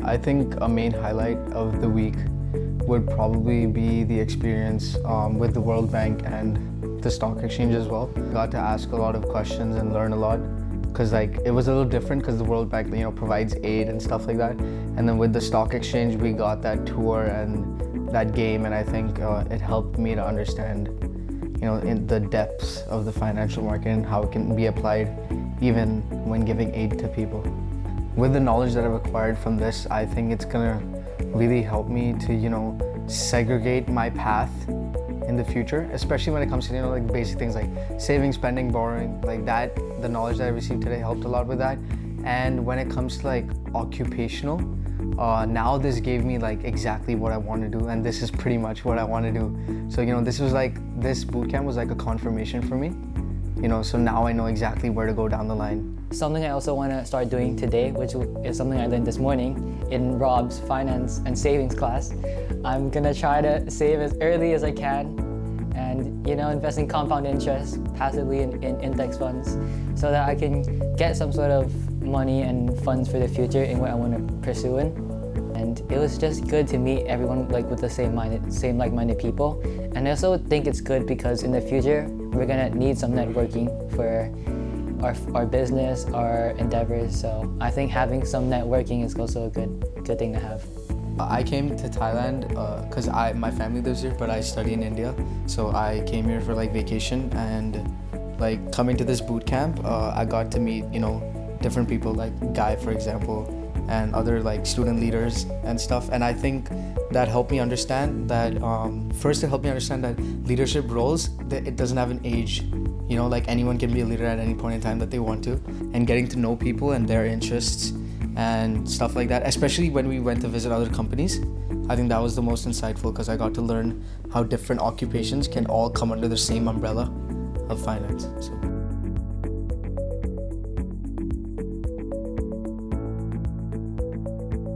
I think a main highlight of the week would probably be the experience with the World Bank and the Stock Exchange as well. Got to ask a lot of questions and learn a lot because it was a little different because the World Bank provides aid and stuff like that. And then with the Stock Exchange, we got that tour and that game, and I think it helped me to understand in the depths of the financial market and how it can be applied even when giving aid to people. With the knowledge that I've acquired from this, I think it's gonna really help me to segregate my path in the future, especially when it comes to basic things like saving, spending, borrowing, like that. The knowledge that I received today helped a lot with that. And when it comes to occupational, now this gave me exactly what I want to do, and this is pretty much what I want to do. So this bootcamp was like a confirmation for me, so now I know exactly where to go down the line. Something I also want to start doing today, which is something I learned this morning in Rob's finance and savings class. I'm gonna try to save as early as I can and invest in compound interest passively in index funds so that I can get some sort of money and funds for the future in what I want to pursue in. And it was just good to meet everyone with the same like-minded people. And I also think it's good because in the future we're gonna need some networking for our business, our endeavors. So I think having some networking is also a good thing to have. I came to Thailand because my family lives here, but I study in India. So I came here for vacation, and coming to this boot camp, I got to meet different people like Guy, for example, and other student leaders and stuff. And I think that helped me understand that first it helped me understand that leadership roles, that it doesn't have an age. Anyone can be a leader at any point in time that they want to, and getting to know people and their interests and stuff like that, especially when we went to visit other companies. I think that was the most insightful because I got to learn how different occupations can all come under the same umbrella of finance. So.